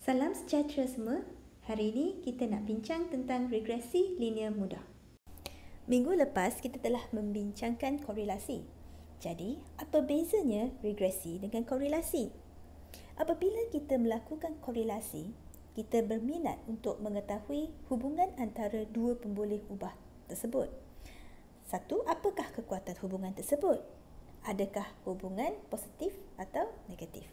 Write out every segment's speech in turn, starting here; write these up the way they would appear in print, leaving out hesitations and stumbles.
Salam sejahtera semua. Hari ini kita nak bincang tentang regresi linear mudah. Minggu lepas kita telah membincangkan korelasi. Jadi, apa bezanya regresi dengan korelasi? Apabila kita melakukan korelasi, kita berminat untuk mengetahui hubungan antara dua pemboleh ubah tersebut. Satu, apakah kekuatan hubungan tersebut? Adakah hubungan positif atau negatif?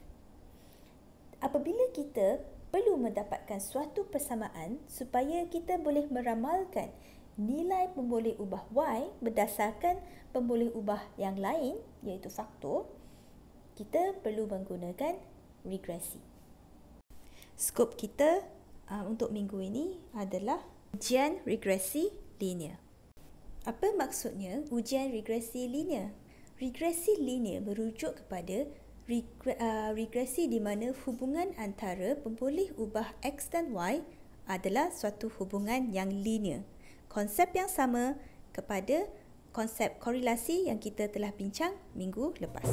Apabila kita perlu mendapatkan suatu persamaan supaya kita boleh meramalkan nilai pemboleh ubah Y berdasarkan pemboleh ubah yang lain, iaitu faktor, kita perlu menggunakan regresi. Skop kita untuk minggu ini adalah ujian regresi linear. Apa maksudnya ujian regresi linear? Regresi linear merujuk kepada regresi di mana hubungan antara pemboleh ubah X dan Y adalah suatu hubungan yang linear. Konsep yang sama kepada konsep korelasi yang kita telah bincang minggu lepas.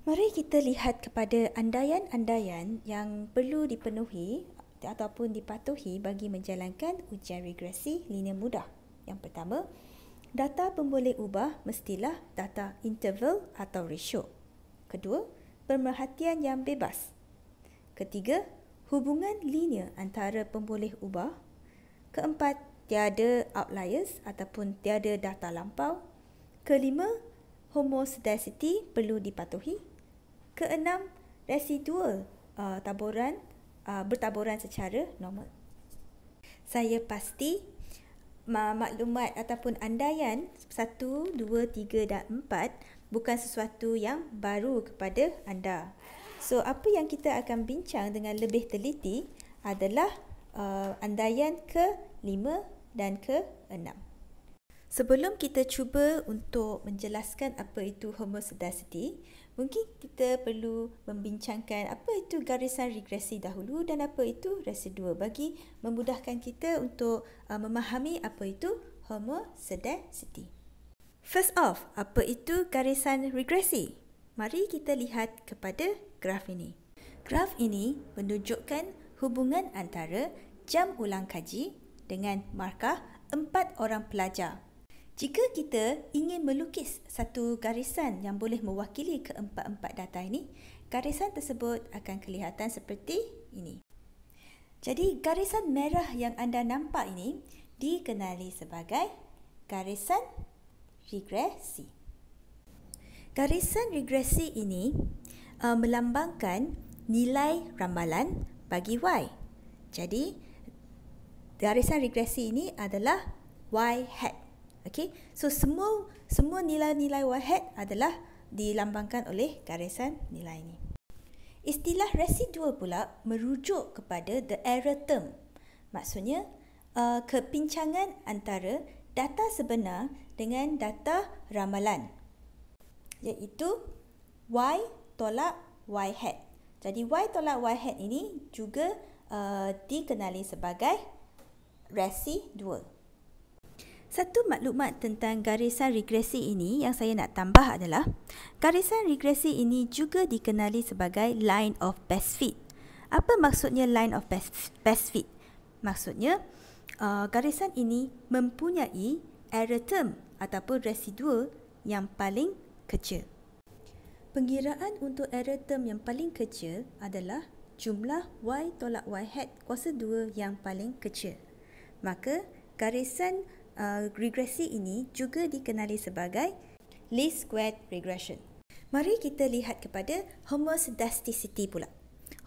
Mari kita lihat kepada andaian-andaian yang perlu dipenuhi ataupun dipatuhi bagi menjalankan ujian regresi linear mudah. Yang pertama, data pemboleh ubah mestilah data interval atau ratio. Kedua, pemerhatian yang bebas. Ketiga, hubungan linear antara pemboleh ubah. Keempat, tiada outliers ataupun tiada data lampau. Kelima, homoscedasticity perlu dipatuhi. Keenam, residual bertaburan secara normal. Saya pasti maklumat ataupun andaian 1, 2, 3 dan 4 bukan sesuatu yang baru kepada anda. So, apa yang kita akan bincang dengan lebih teliti adalah andaian ke-5 dan ke-6. Sebelum kita cuba untuk menjelaskan apa itu homoscedasticity, mungkin kita perlu membincangkan apa itu garisan regresi dahulu dan apa itu residual bagi memudahkan kita untuk memahami apa itu homoscedasticity. First off, apa itu garisan regresi? Mari kita lihat kepada graf ini. Graf ini menunjukkan hubungan antara jam ulang kaji dengan markah 4 orang pelajar. Jika kita ingin melukis satu garisan yang boleh mewakili keempat-empat data ini, garisan tersebut akan kelihatan seperti ini. Jadi, garisan merah yang anda nampak ini dikenali sebagai garisan regresi. Garisan regresi ini melambangkan nilai ramalan bagi Y. Jadi, garisan regresi ini adalah Y hat. Okey, so semua nilai-nilai Y hat adalah dilambangkan oleh garisan nilai ini. Istilah residual pula merujuk kepada the error term. Maksudnya, kepincangan antara data sebenar dengan data ramalan, iaitu Y tolak Y hat. Jadi Y tolak Y hat ini juga dikenali sebagai residual. Satu maklumat tentang garisan regresi ini yang saya nak tambah adalah garisan regresi ini juga dikenali sebagai line of best fit. Apa maksudnya line of best fit? Maksudnya garisan ini mempunyai error term ataupun residual yang paling kecil. Pengiraan untuk error term yang paling kecil adalah jumlah Y tolak Y hat kuasa 2 yang paling kecil. Maka garisan regresi ini juga dikenali sebagai least squared regression. Mari kita lihat kepada homoscedasticity pula.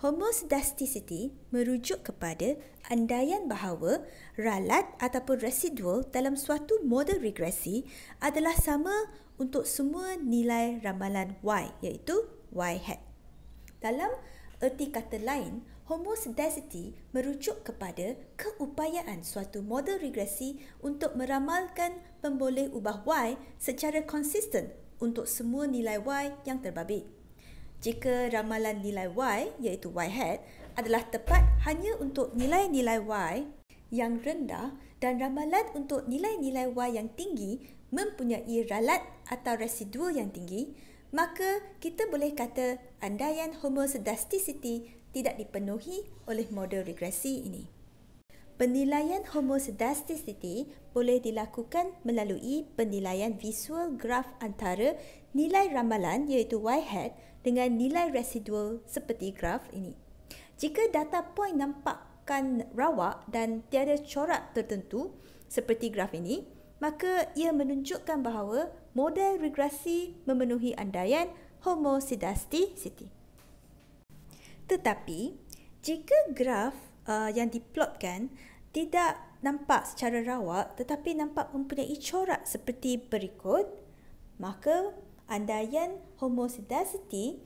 Homoscedasticity merujuk kepada andaian bahawa ralat ataupun residual dalam suatu model regresi adalah sama untuk semua nilai ramalan Y, iaitu Y hat. Dalam erti kata lain, homoscedasticity merujuk kepada keupayaan suatu model regresi untuk meramalkan pemboleh ubah Y secara konsisten untuk semua nilai Y yang terbabit. Jika ramalan nilai Y, iaitu Y hat, adalah tepat hanya untuk nilai-nilai Y yang rendah dan ramalan untuk nilai-nilai Y yang tinggi mempunyai ralat atau residual yang tinggi, maka kita boleh kata andaian homoscedasticity tidak dipenuhi oleh model regresi ini. Penilaian homoscedasticity boleh dilakukan melalui penilaian visual graf antara nilai ramalan iaitu y hat dengan nilai residual seperti graf ini. Jika data point nampakkan rawak dan tiada corak tertentu seperti graf ini, maka ia menunjukkan bahawa model regresi memenuhi andaian homoscedasticity. Tetapi, jika graf yang diplotkan tidak nampak secara rawak tetapi nampak mempunyai corak seperti berikut, maka andaian homoscedasity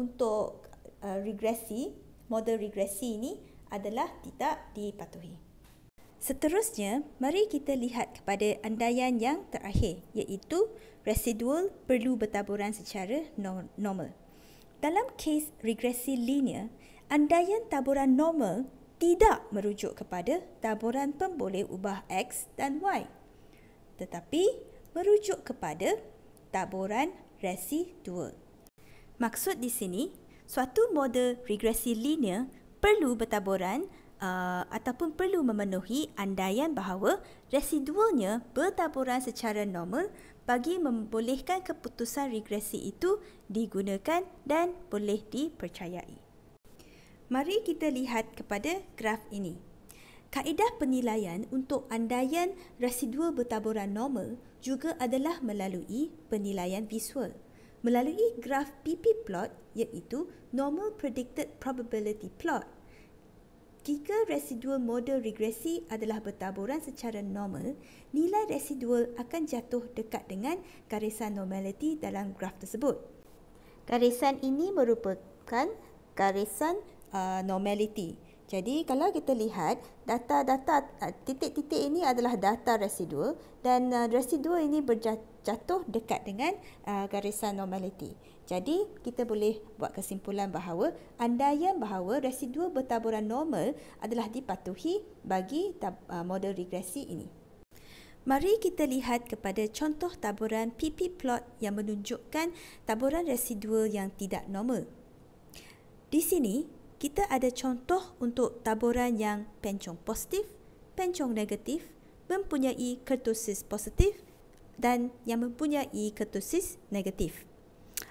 untuk regresi, model regresi ini adalah tidak dipatuhi. Seterusnya, mari kita lihat kepada andaian yang terakhir, iaitu residual perlu bertaburan secara normal. Dalam kes regresi linear, andaian taburan normal tidak merujuk kepada taburan pemboleh ubah X dan Y, tetapi merujuk kepada taburan residual. Maksud di sini, suatu model regresi linear perlu bertaburan ataupun perlu memenuhi andaian bahawa residualnya bertaburan secara normal bagi membolehkan keputusan regresi itu digunakan dan boleh dipercayai. Mari kita lihat kepada graf ini. Kaedah penilaian untuk andaian residual bertaburan normal juga adalah melalui penilaian visual, melalui graf PP plot iaitu Normal Predicted Probability Plot. Jika residual model regresi adalah bertaburan secara normal, nilai residual akan jatuh dekat dengan garisan normality dalam graf tersebut. Garisan ini merupakan garisan normality. Jadi kalau kita lihat data-data titik-titik ini adalah data residual dan residual ini berjatuh dekat dengan garisan normality. Jadi kita boleh buat kesimpulan bahawa andaian bahawa residual bertaburan normal adalah dipatuhi bagi model regresi ini. Mari kita lihat kepada contoh taburan PP plot yang menunjukkan taburan residual yang tidak normal. Di sini, kita ada contoh untuk taburan yang pencong positif, pencong negatif, mempunyai kurtosis positif dan yang mempunyai kurtosis negatif.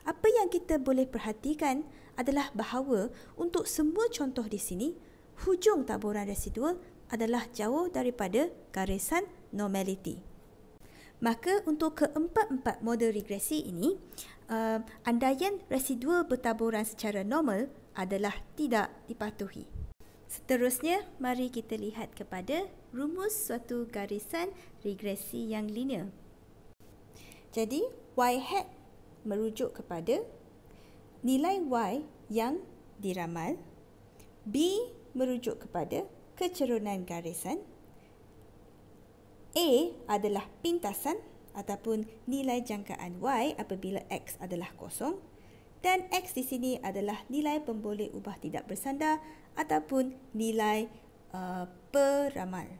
Apa yang kita boleh perhatikan adalah bahawa untuk semua contoh di sini, hujung taburan residual adalah jauh daripada garisan normality. Maka untuk keempat-empat model regresi ini, andaian residual bertaburan secara normal adalah tidak dipatuhi. Seterusnya, mari kita lihat kepada rumus suatu garisan regresi yang linear. Jadi, y hat merujuk kepada nilai y yang diramal, b merujuk kepada kecerunan garisan, a adalah pintasan ataupun nilai jangkaan y apabila x adalah kosong, dan X di sini adalah nilai pemboleh ubah tidak bersandar ataupun nilai peramal.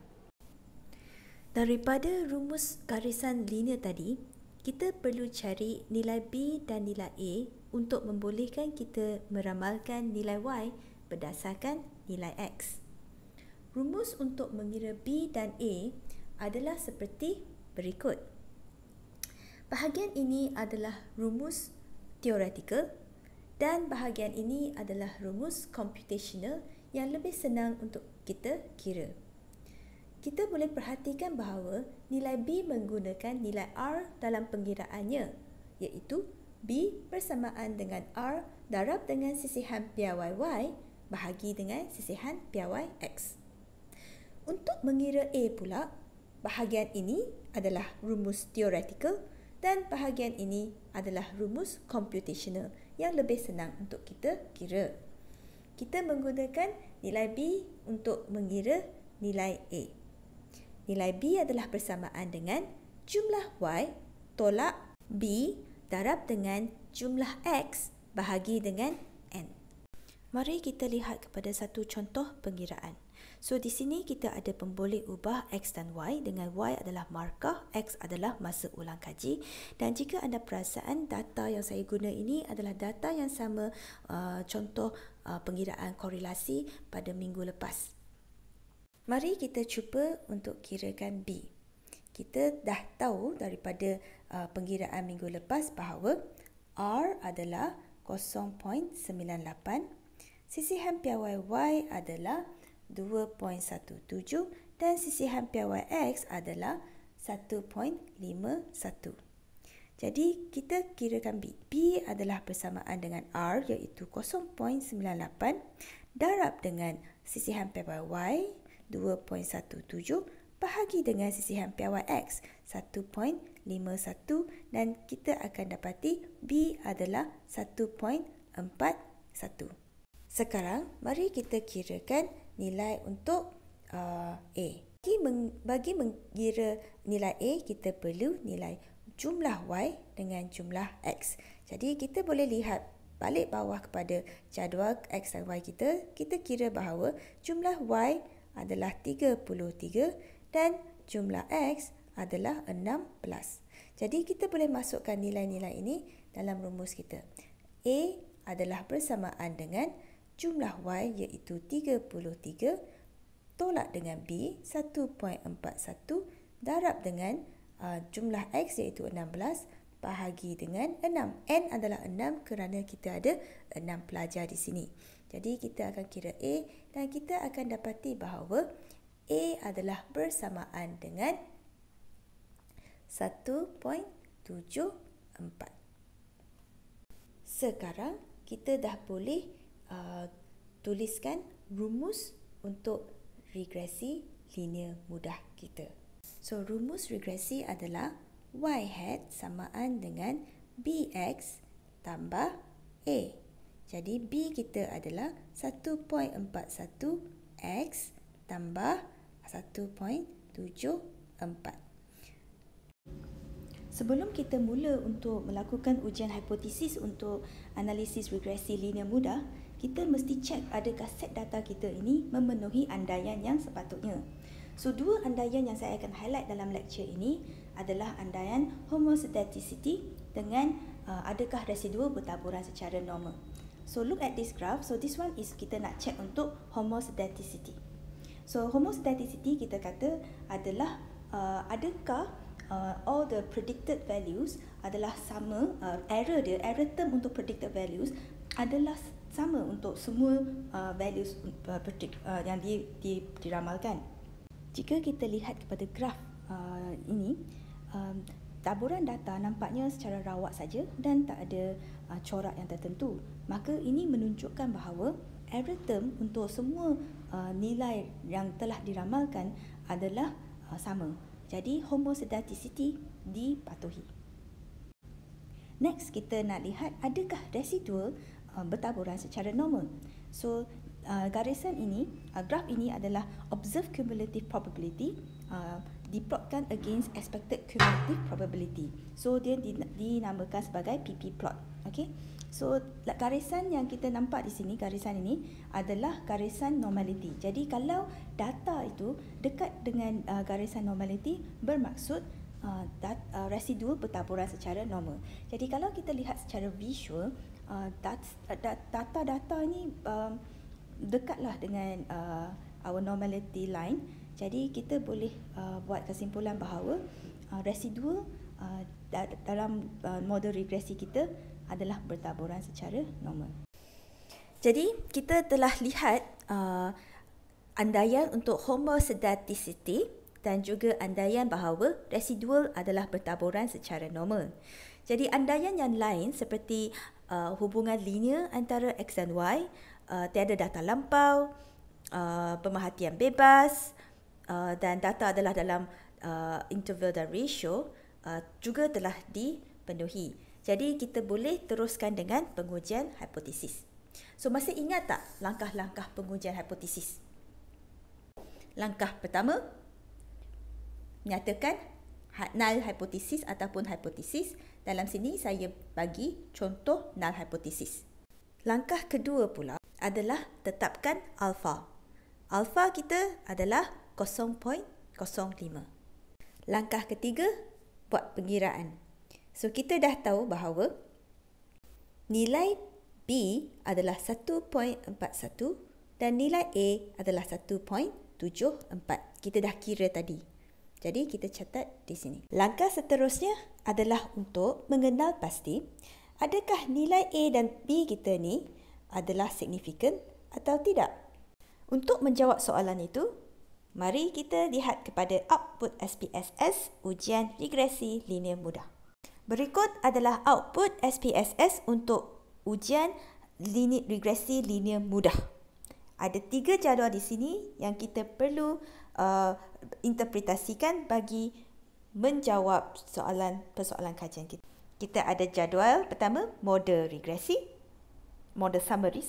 Daripada rumus garisan linear tadi, kita perlu cari nilai B dan nilai A untuk membolehkan kita meramalkan nilai Y berdasarkan nilai X. Rumus untuk mengira B dan A adalah seperti berikut. Bahagian ini adalah rumus teoretikal dan bahagian ini adalah rumus computational yang lebih senang untuk kita kira. Kita boleh perhatikan bahawa nilai B menggunakan nilai R dalam pengiraannya, iaitu B bersamaan dengan R darab dengan sisihan piawai Y bahagi dengan sisihan piawai X. Untuk mengira A pula, bahagian ini adalah rumus teoretikal dan bahagian ini adalah rumus computational yang lebih senang untuk kita kira. Kita menggunakan nilai B untuk mengira nilai A. Nilai B adalah bersamaan dengan jumlah Y tolak B darab dengan jumlah X bahagi dengan N. Mari kita lihat kepada satu contoh pengiraan. So di sini kita ada pemboleh ubah X dan Y dengan Y adalah markah, X adalah masa ulang kaji. Dan jika anda perasan, data yang saya guna ini adalah data yang sama contoh pengiraan korelasi pada minggu lepas. Mari kita cuba untuk kirakan B. Kita dah tahu daripada pengiraan minggu lepas bahawa R adalah 0.98, sisihan piawai Y adalah 2.17 dan sisihan piawai X adalah 1.51. Jadi kita kirakan B. B adalah bersamaan dengan R iaitu 0.98 darab dengan sisihan piawai Y 2.17 bahagi dengan sisihan piawai X 1.51 dan kita akan dapati B adalah 1.41. Sekarang mari kita kirakan nilai untuk A. Bagi mengira nilai A, kita perlu nilai jumlah Y dengan jumlah X. Jadi kita boleh lihat balik bawah kepada jadual X dan Y kita kira bahawa jumlah Y adalah 33 dan jumlah X adalah 16. Jadi kita boleh masukkan nilai-nilai ini dalam rumus kita. A adalah bersamaan dengan jumlah Y iaitu 33 tolak dengan B 1.41 darab dengan jumlah X iaitu 16 bahagi dengan 6. N adalah 6 kerana kita ada 6 pelajar di sini. Jadi kita akan kira A dan kita akan dapati bahawa A adalah bersamaan dengan 1.74. Sekarang kita dah boleh tuliskan rumus untuk regresi linear mudah kita. So rumus regresi adalah Y hat samaan dengan BX tambah A. Jadi B kita adalah 1.41 X tambah 1.74. Sebelum kita mula untuk melakukan ujian hipotesis untuk analisis regresi linear mudah, kita mesti cek adakah set data kita ini memenuhi andaian yang sepatutnya. So, dua andaian yang saya akan highlight dalam lecture ini adalah andaian homostaticity dengan adakah residu bertaburan secara normal. So, look at this graph. So, this one is kita nak cek untuk homostaticity. So, homostaticity kita kata adalah adakah all the predicted values adalah sama, error term untuk predicted values adalah sama untuk semua values yang diramalkan. Jika kita lihat kepada graf ini, taburan data nampaknya secara rawak saja dan tak ada corak yang tertentu. Maka ini menunjukkan bahawa error term untuk semua nilai yang telah diramalkan adalah sama. Jadi homostaticity dipatuhi. Next, kita nak lihat adakah residual bertaburan secara normal. So, garisan ini, graf ini adalah observed cumulative probability diplotkan against expected cumulative probability. So, dia dinamakan sebagai PP plot. Okay? So, garisan yang kita nampak di sini, garisan ini adalah garisan normality. Jadi, kalau data itu dekat dengan garisan normality, bermaksud residu bertaburan secara normal. Jadi, kalau kita lihat secara visual, data-data ini dekatlah dengan our normality line. Jadi kita boleh buat kesimpulan bahawa residual dalam model regresi kita adalah bertaburan secara normal. Jadi kita telah lihat andaian untuk homostaticity dan juga andaian bahawa residual adalah bertaburan secara normal. Jadi andaian yang lain seperti hubungan linear antara X dan Y, tiada data lampau, pemerhatian bebas dan data adalah dalam interval dan ratio juga telah dipenuhi. Jadi kita boleh teruskan dengan pengujian hipotesis. So masih ingat tak langkah-langkah pengujian hipotesis? Langkah pertama, nyatakan null hipotesis ataupun hipotesis. Dalam sini saya bagi contoh null hipotesis. Langkah kedua pula adalah tetapkan alpha. Alfa kita adalah 0.05. Langkah ketiga, buat pengiraan. So, kita dah tahu bahawa nilai B adalah 1.41 dan nilai A adalah 1.74. Kita dah kira tadi. Jadi, kita catat di sini. Langkah seterusnya adalah untuk mengenal pasti adakah nilai A dan B kita ni adalah signifikan atau tidak. Untuk menjawab soalan itu, mari kita lihat kepada output SPSS ujian regresi linear mudah. Berikut adalah output SPSS untuk ujian regresi linear mudah. Ada 3 jadual di sini yang kita perlu interpretasikan bagi menjawab persoalan kajian kita. Kita ada jadual pertama, model summary.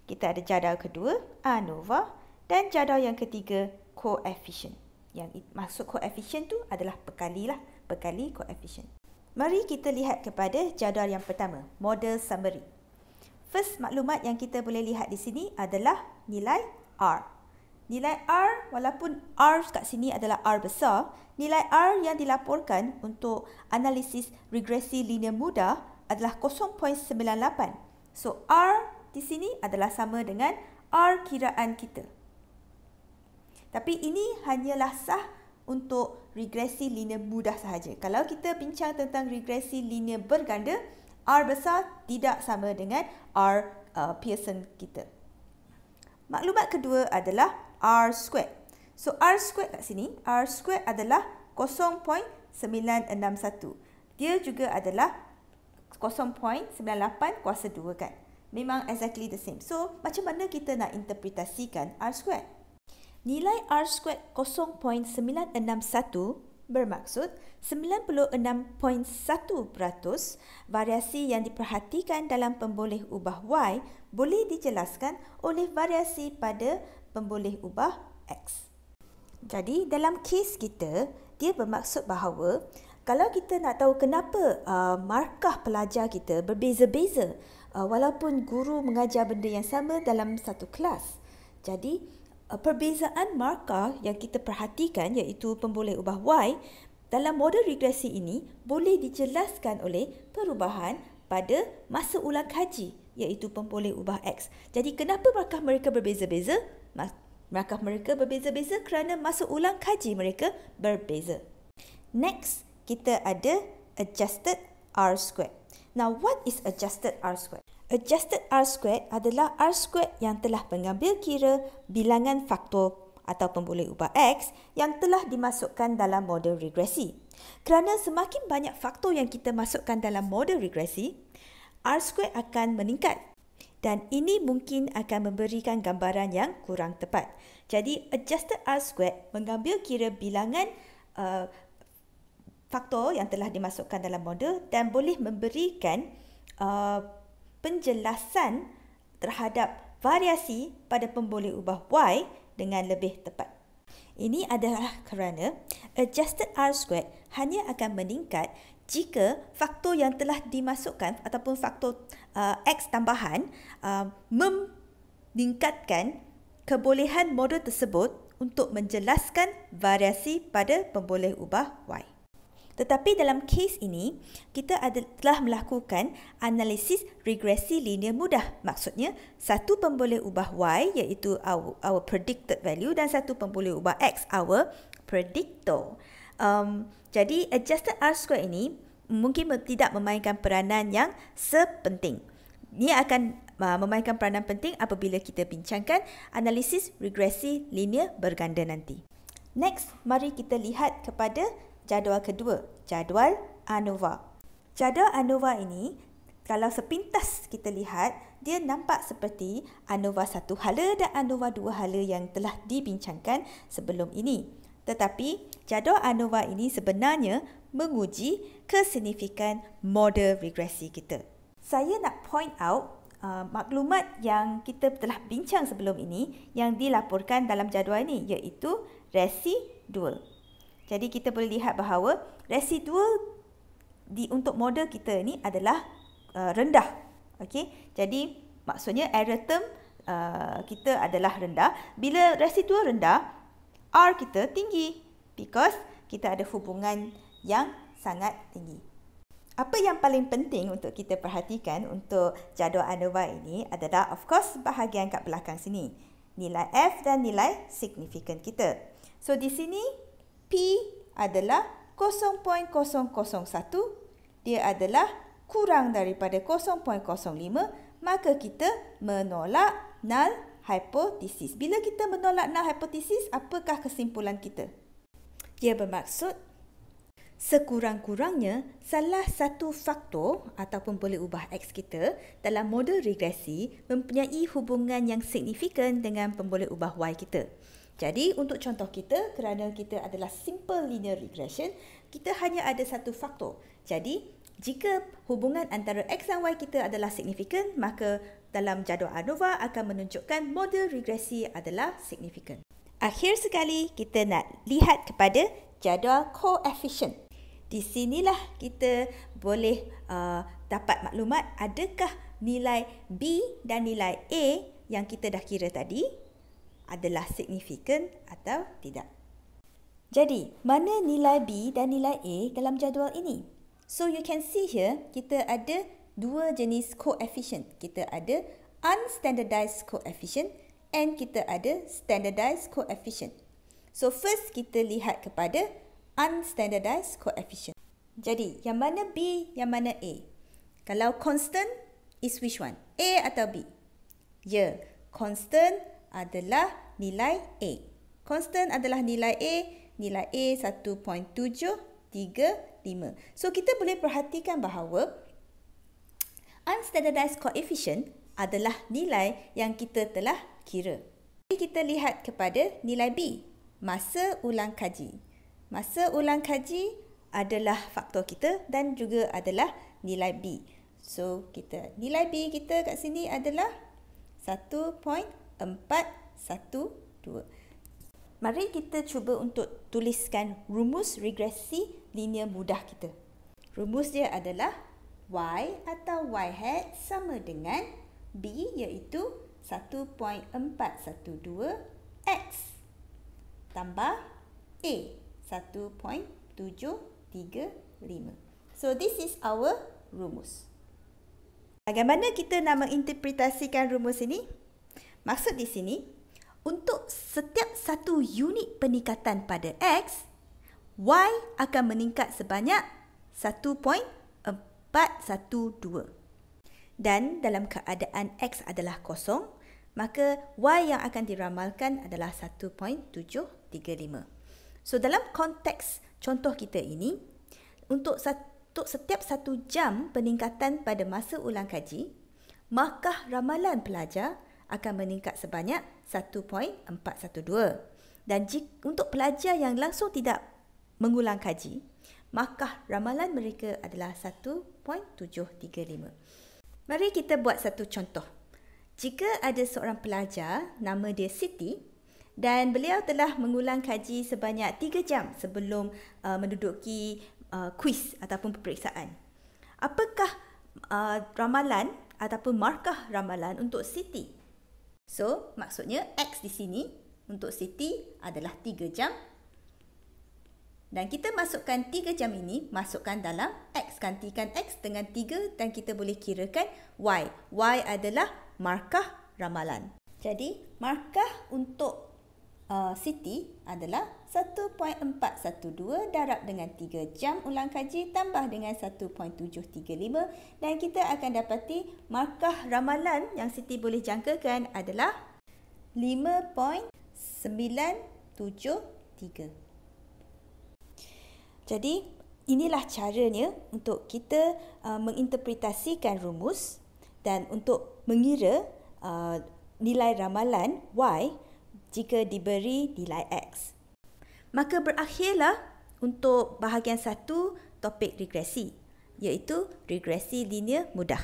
Kita ada jadual kedua, ANOVA, dan jadual yang ketiga, coefficient. Yang maksud coefficient tu adalah bekali coefficient. Mari kita lihat kepada jadual yang pertama, model summary. First maklumat yang kita boleh lihat di sini adalah nilai R. Nilai R, walaupun R kat sini adalah R besar, nilai R yang dilaporkan untuk analisis regresi linear mudah adalah 0.98. So, R di sini adalah sama dengan R kiraan kita. Tapi ini hanyalah sah untuk regresi linear mudah sahaja. Kalau kita bincang tentang regresi linear berganda, R besar tidak sama dengan R Pearson kita. Maklumat kedua adalah R squared. So, R squared kat sini, R squared adalah 0.961. Dia juga adalah 0.98 kuasa 2 kan. Memang exactly the same. So, macam mana kita nak interpretasikan R squared? Nilai R squared 0.961 bermaksud 96.1% variasi yang diperhatikan dalam pemboleh ubah Y boleh dijelaskan oleh variasi pada pemboleh ubah X. Jadi, dalam kes kita, dia bermaksud bahawa kalau kita nak tahu kenapa markah pelajar kita berbeza-beza walaupun guru mengajar benda yang sama dalam satu kelas. Jadi, perbezaan markah yang kita perhatikan iaitu pemboleh ubah Y dalam model regresi ini boleh dijelaskan oleh perubahan pada masa ulang kaji iaitu pemboleh ubah X. Jadi, kenapa markah mereka berbeza-beza? Markah mereka berbeza-beza kerana masa ulang kaji mereka berbeza. Next, kita ada adjusted R squared. Now, what is adjusted R squared? Adjusted R squared adalah R squared yang telah mengambil kira bilangan faktor atau pemboleh ubah X yang telah dimasukkan dalam model regresi. Kerana semakin banyak faktor yang kita masukkan dalam model regresi, R squared akan meningkat. Dan ini mungkin akan memberikan gambaran yang kurang tepat. Jadi, adjusted R squared mengambil kira bilangan faktor yang telah dimasukkan dalam model dan boleh memberikan penjelasan terhadap variasi pada pemboleh ubah Y dengan lebih tepat. Ini adalah kerana adjusted R squared hanya akan meningkat jika faktor yang telah dimasukkan ataupun faktor X tambahan meningkatkan kebolehan model tersebut untuk menjelaskan variasi pada pemboleh ubah Y. Tetapi dalam kes ini, kita telah melakukan analisis regresi linear mudah. Maksudnya, satu pemboleh ubah Y iaitu our predicted value dan satu pemboleh ubah X, our predictor. Jadi, adjusted R squared ini mungkin tidak memainkan peranan yang sepenting. Ia akan memainkan peranan penting apabila kita bincangkan analisis regresi linear berganda nanti. Next, mari kita lihat kepada jadual kedua, jadual ANOVA. Jadual ANOVA ini, kalau sepintas kita lihat, dia nampak seperti ANOVA 1 hala dan ANOVA 2 hala yang telah dibincangkan sebelum ini. Tetapi, jadual ANOVA ini sebenarnya menguji kesignifikan model regresi kita. Saya nak point out maklumat yang kita telah bincang sebelum ini yang dilaporkan dalam jadual ini iaitu residual. Jadi kita boleh lihat bahawa residual untuk model kita ni adalah rendah. Okey. Jadi maksudnya error term kita adalah rendah. Bila residual rendah, R kita tinggi because kita ada hubungan yang sangat tinggi. Apa yang paling penting untuk kita perhatikan untuk jadual ANOVA ini adalah of course bahagian kat belakang sini. Nilai F dan nilai signifikan kita. So di sini P adalah 0.001, dia adalah kurang daripada 0.05, maka kita menolak null hypothesis. Bila kita menolak null hypothesis, apakah kesimpulan kita? Dia bermaksud sekurang-kurangnya salah satu faktor ataupun boleh ubah X kita dalam model regresi mempunyai hubungan yang signifikan dengan pemboleh ubah Y kita. Jadi untuk contoh kita, kerana kita adalah simple linear regression, kita hanya ada satu faktor. Jadi jika hubungan antara X dan Y kita adalah signifikan, maka dalam jadual ANOVA akan menunjukkan model regresi adalah signifikan. Akhir sekali, kita nak lihat kepada jadual koefisien. Di sinilah kita boleh dapat maklumat adakah nilai B dan nilai A yang kita dah kira tadi adalah signifikan atau tidak. Jadi, mana nilai B dan nilai A dalam jadual ini? So, you can see here, kita ada dua jenis koefisien. Kita ada unstandardized coefficient and kita ada standardized coefficient. So, first kita lihat kepada unstandardized coefficient. Jadi, yang mana B, yang mana A? Kalau constant is which one? A atau B? Ya, constant adalah nilai A. Constant adalah nilai A 1.735. So, kita boleh perhatikan bahawa unstandardized coefficient adalah nilai yang kita telah kira. Kita lihat kepada nilai B, masa ulang kaji. Masa ulang kaji adalah faktor kita dan juga adalah nilai B. So, nilai B kita kat sini adalah 1.412. Mari kita cuba untuk tuliskan rumus regresi linear mudah kita. Rumus dia adalah Y atau Y hat sama dengan B iaitu 1.412 X tambah A 1.735. So this is our rumus. Bagaimana kita nak menginterpretasikan rumus ini? Maksud di sini, untuk setiap satu unit peningkatan pada X, Y akan meningkat sebanyak 1.412. Dan dalam keadaan X adalah kosong, maka Y yang akan diramalkan adalah 1.735. So dalam konteks contoh kita ini, untuk setiap 1 jam peningkatan pada masa ulang kaji, markah ramalan pelajar akan meningkat sebanyak 1.412. Dan untuk pelajar yang langsung tidak mengulang kaji, markah ramalan mereka adalah 1.735. Mari kita buat satu contoh. Jika ada seorang pelajar, nama dia Siti, dan beliau telah mengulang kaji sebanyak 3 jam sebelum menduduki kuis ataupun peperiksaan. Apakah ramalan ataupun markah ramalan untuk Siti? So, maksudnya X di sini untuk Siti adalah 3 jam. Dan kita masukkan 3 jam ini, masukkan dalam X. Gantikan X dengan 3 dan kita boleh kirakan Y. Y adalah markah ramalan. Jadi, markah untuk Siti adalah 1.412 darab dengan 3 jam ulang kaji tambah dengan 1.735 dan kita akan dapati markah ramalan yang Siti boleh jangkakan adalah 5.973. Jadi, inilah caranya untuk kita menginterpretasikan rumus dan untuk mengira nilai ramalan Y jika diberi nilai X. Maka berakhirlah untuk bahagian 1 topik regresi, iaitu regresi linear mudah.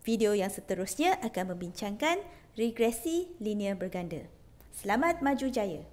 Video yang seterusnya akan membincangkan regresi linear berganda. Selamat maju jaya!